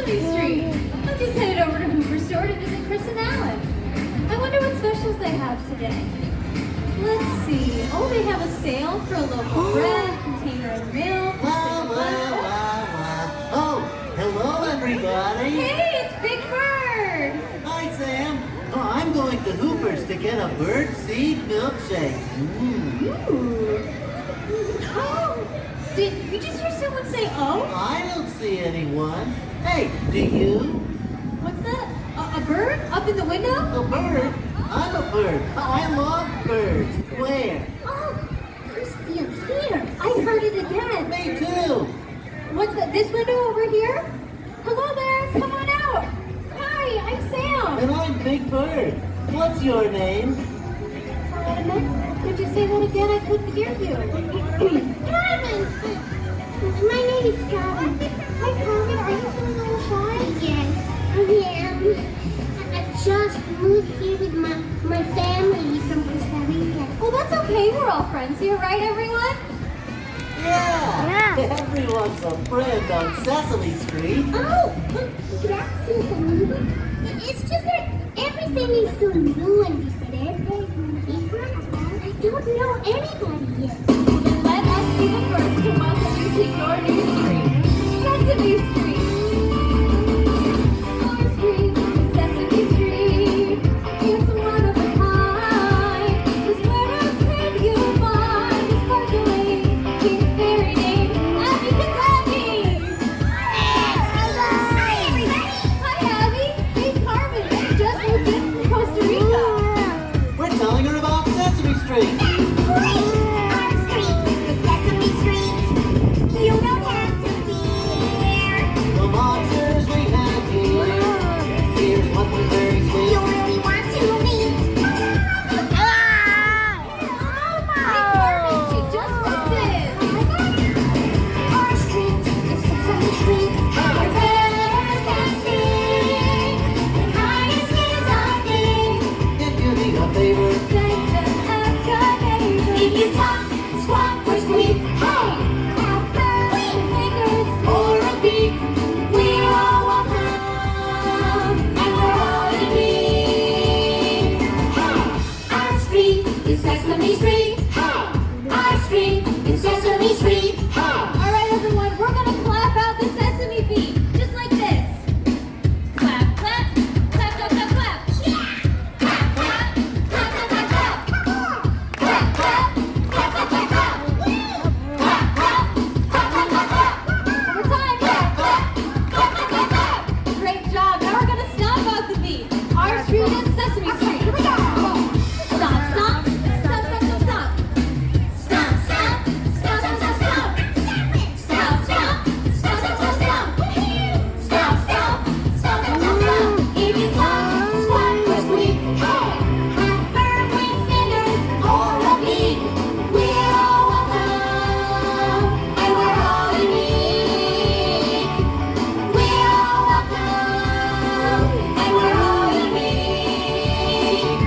Sesame Street. I'm just headed over to Hoover Store to visit Chris and Alan. I wonder what specials they have today. Let's see. Oh, they have a sale for a local bread, container of milk. Oh, hello everybody. Hey, it's Big Bird. Hi Sam. Oh, I'm going to Hoover's to get a bird seed milkshake. Ooh. Oh, did you just hear someone say oh? I don't see anyone. Hey, do you? What's that? A bird? Up in the window? A bird? I'm a bird. I love birds. Where? Oh, Christy, I'm here. I heard it again. Me too. What's that? This window over here? Hello there. Come on out. Hi, I'm Sam. And I'm Big Bird. What's your name? Carmen? Could you say that again? I couldn't hear you. Carmen! My name is Carmen. Hi, Carmen. Are you feeling a little shy? Yes, I am. I just moved here with my family from Costa Rica. Well, that's okay. We're all friends here, right, everyone? Yeah. Everyone's a friend on Sesame Street. Oh, gracias, amigo. It's just that everything is so new and different. I don't know anybody yet. Well, then let us be the first to welcome you to your new street, Sesame Street. Our street, Sesame Street. It's one of a kind. 'Cause where else can you find a sparkling pink fairy named Abby Kentucky? Hi, everybody. Hi, Abby. Hey, Carmen. She just moved in from Costa Rica. We're telling her about Sesame Street. Great! Our street, the Sesame Street. You don't have to fear. The monsters we have here. Here's what was very You sweet. really want to meet. She just moved in. Our street is Sesame Street. Our best can sing. The kindness is our thing. If you need a favor, Then just ask a neighbor. If you talk, squawk, or squeak, hey, have wing fingers or a beak, we're all welcome, and we're all unique. Hey, our street is Sesame Street. Hey, our street is Sesame Street. Hey. All right, everyone, we're gonna clap out the Sesame beat, just like this. Clap, clap, clap, clap, clap, clap. Yeah! Clap, clap, clap, clap, clap, clap. Clap, clap, clap, clap, clap, clap. Clap, clap, clap, clap, clap, clap. One more time. Clap, clap, clap, clap, clap, clap. Great job. Now we're gonna stomp out the beat. Our street is Sesame Street. Here we go. Stomp, stomp, stomp, stomp, stomp, stomp. Stomp, stomp, stomp, stomp, stomp, stomp. Stomp, stomp, stomp, stomp, stomp, stomp. Stomp, stomp, stomp, stomp, stomp, stomp. If you talk, squawk, or squeak, hey, have fur, wings, fingers, or a beak, we're all welcome, and we're all unique. We're all welcome, and we're all unique.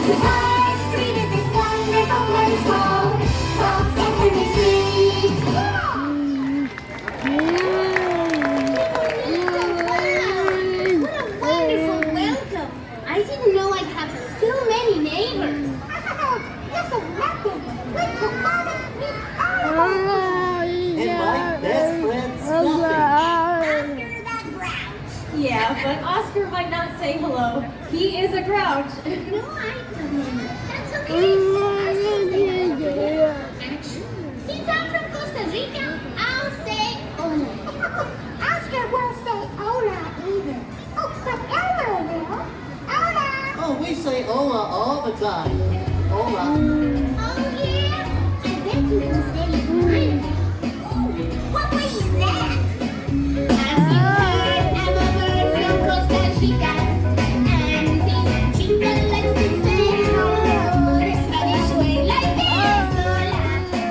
'Cause our street is this wonderful place called Sesame Street. What a wonderful welcome. I didn't know I'd have so many neighbors. That's a record. We could call it Miss Elmo. and my best friend Snuffy. After the grouch. Yeah, but Oscar might not say hello. He is a grouch. No, I don't. That's okay. Since I'm from Costa Rica, I'll say hola. Oscar won't say hola either. Oh, but Elmo will. Hola. Oh, we say hola all the time. Hola. Oh, yeah? I bet you can say it mine. What way is that? As you heard, I'm a bird from Costa Rica. And these chicklets to say hello. The Spanish way like this. Hola,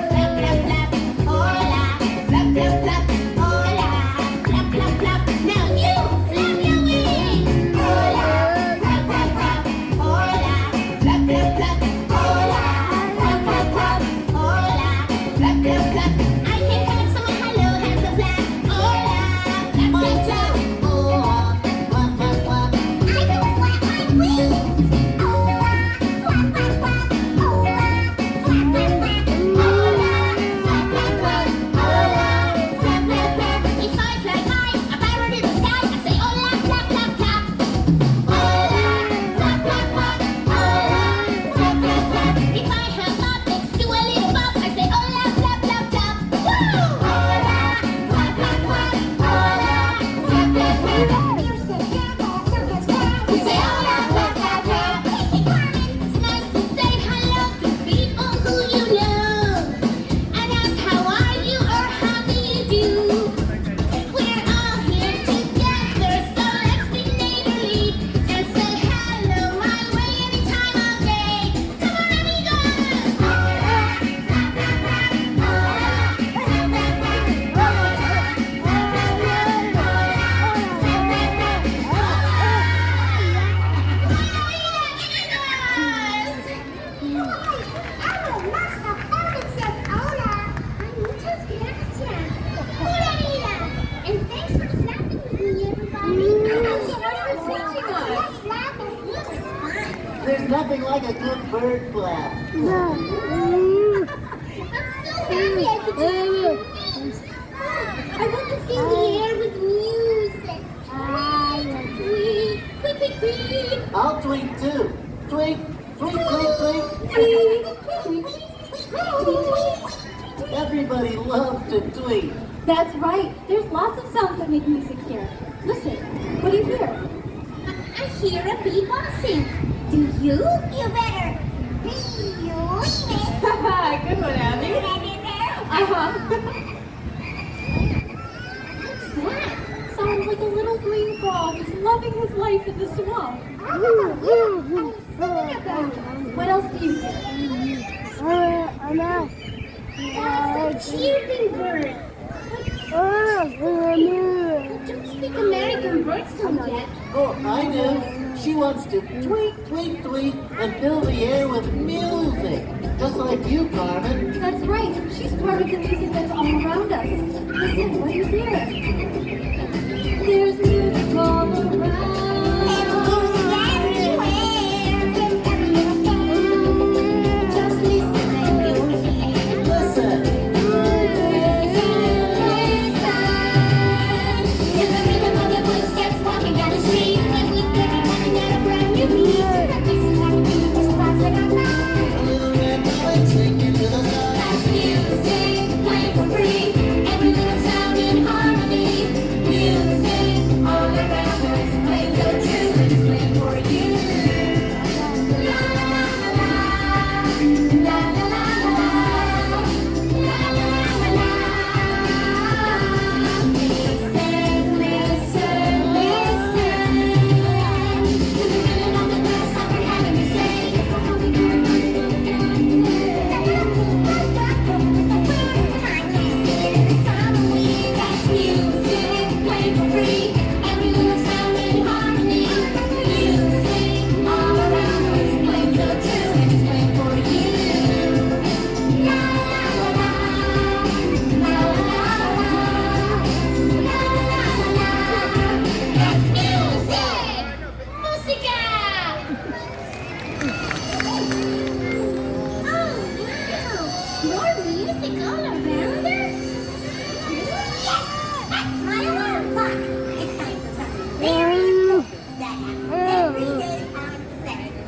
flap, flap, flap. Hola, flap, flap, flap. Hola, flap, flap, flap. Now you flap your wings. Hola, flap, flap, flap. Hola, flap, flap, flap. Hola, flap, flap, flap. Hola, flap, flap, flap. I can call someone hello, hands are flat. Hola, flap, flap, flap. bird flap. I'm so happy I could just I want to fill the air with music. Tweet, tweet, tweet, tweet. I'll tweet too. Tweet, tweet, tweet, tweet. Everybody loves to tweet. That's right. There's lots of sounds that make music here. Listen, what do you hear? I hear a bee buzzing. Do you? You better believe it. Good one, Abby. Uh-huh. What's that? Sounds like a little green frog is loving his life in the swamp. What else do you hear? That's a chirping bird. Don't speak American bird song yet. Oh, I do. She wants to tweet, tweet, tweet and fill the air with music. Just like you, Carmen. That's right. She's part of the music that's all around us. Listen, what do you hear? There's music all around. Just listen and you'll hear. Listen. In the rhythm of the footsteps walking down the street, and we get running at a brand new beat. Practicing how to do this class like I'm not. A little red light singing to the sky. That's music, playing for free. Every little sound in harmony. Music all around us, playing so true, it's playing for you. La la la la la, la la la la, la la la la. Listen, listen, listen to the rhythm of the best song we're having to say. That's music, playing for free. Every little sound in harmony. Music all around us, playing so true, it's playing for you. La la la la, la la la la, la la la la. That's music, música. Oh wow, more music all around us. Yes, that's my alarm clock. It's time for something very important that happens every day on Sesame.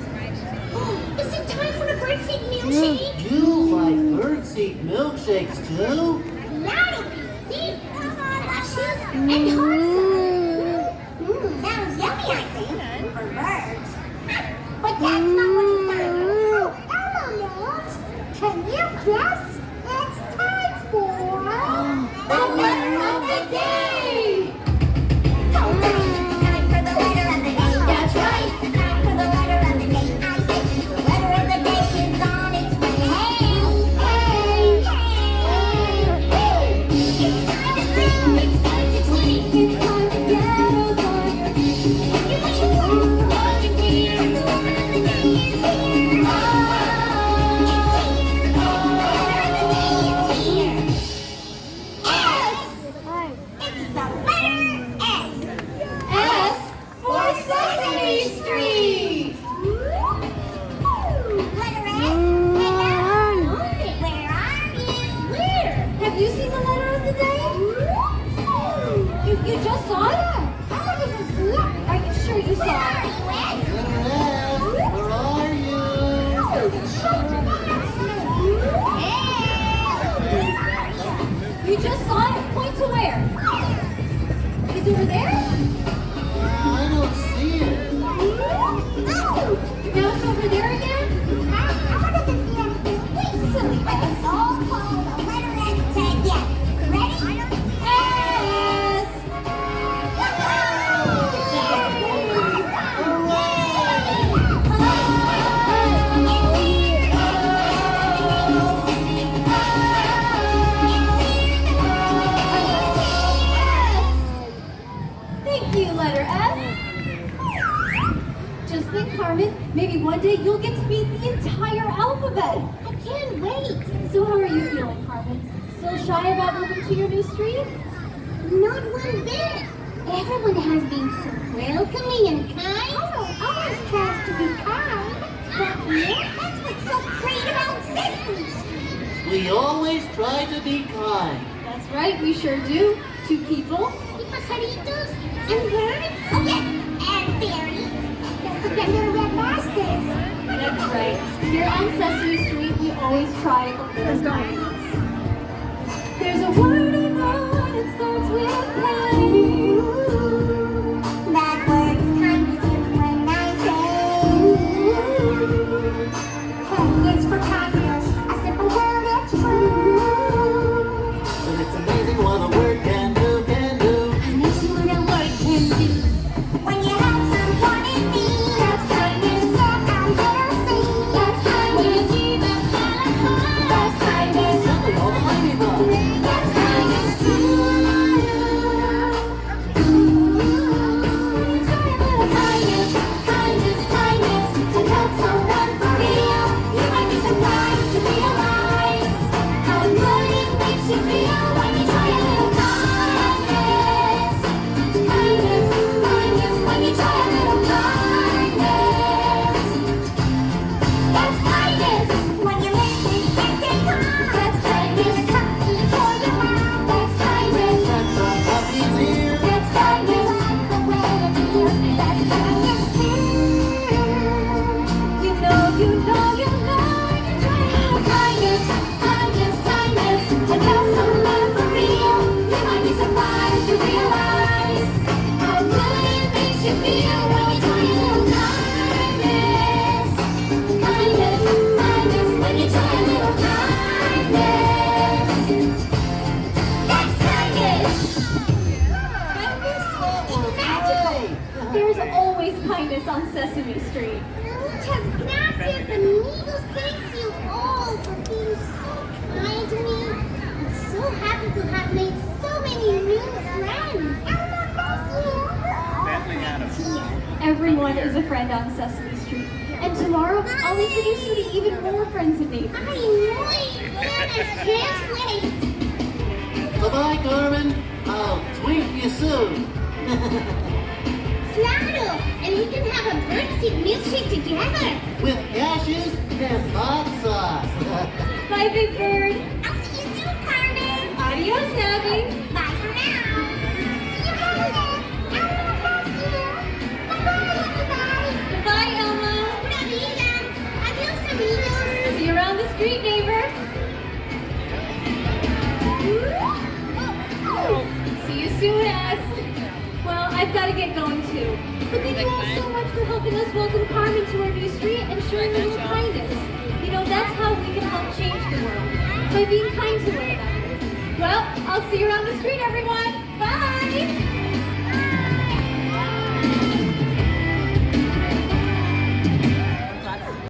Is it time for the birdseed milkshake? You like birdseed milkshakes too? Cloudy seed, slushes, and hot sauce. Sounds yummy, I think, for birds. But that's not what it's time for. Elmo knows. Can you guess? It's time for the letter of the day. Hold on, it's time for the letter of the day. That's right, it's time for the letter of the day. I say the letter of the day is on its way. Hey, hey, hey, hey. It's time to sing, it's time to tweet, it's time to get over your feet. You wish you were all your dear. The letter of the day is here. Oh, it's here. The letter of the day is here. S. It's the letter S. S for Sesame Street. Letter S. Hello. Where are you? Where? Have you seen the letter of the day? You just saw it? How does it look? Are you sure you saw it? Letter S, where are you? You just saw it? Point to where? It's over there? I don't see it. Now it's over there again? Silly S. S. Thank you, letter S. Just think, Carmen, maybe one day you'll get to meet the entire alphabet. I can't wait. So how are you feeling, Carmen? Still shy about moving to your new street? Not one bit. Everyone has been so welcoming and kind. I always tries to be kind. That's what's so great about Sesame Street. We always try to be kind. That's right, we sure do. To people. Y pajaritos and birds. Oh yes, and fairies. Don't forget little red monsters. That's right. Here on Sesame Street, we always try a little kindness. There's a word I know and it starts with K. That word is kindness when I say K is for kindness, a simple word that's true. And it's amazing what a word can do, can do. Amazing what a word can do. When you help someone in need, that's kindness. Set a little seed, that's kindness. When you see them smile and smile, that's kindness. Simply all the ladybugs. That's kindness too. Kindness, kindness, kindness, to help someone for real. You might be surprised to realize how good it makes you feel when you try a little kindness. Kindness, kindness, when you try a little kindness. That's kindness. When you listen and stay calm. That's kindness. Something for your mom. That's kindness. That's a puppy's ear. That's kindness. The way to feel. That's kindness too. You know, you know, you know, you try a little Kindness, kindness, kindness, to help someone for real. You might be surprised to realize how good it makes you feel when you try a little kindness. Kindness, kindness, when you try a little kindness. That's kindness. It's magical. There's always kindness on Sesame Street. Muchas gracias, amigos. Thank you all for being so kind to me. I'm so happy to have made so many new friends. Elmo, thank you. Everyone is a friend on Sesame Street. And tomorrow, I'll introduce you to even more friends and neighbors. I know it, man. I can't wait. Bye-bye, Carmen. I'll tweet you soon. Claro, and we can have a birdseed milkshake together. With cashews and hot sauce. Bye, Big Bird. I'll see you soon, Carmen. Adios, Abby. Bye for now. See you later. Elmo, thank you. Bye-bye, everybody. Goodbye, Elmo. Pura vida. Adios, amigos. See you around the street, neighbor. See you soon, S. Well, I've got to get going too. But thank you all so much for helping us welcome Carmen to our new street and showing a little kindness. You know, that's how we can help change the world. By being kind to one another. Well, I'll see you around the street, everyone. Bye!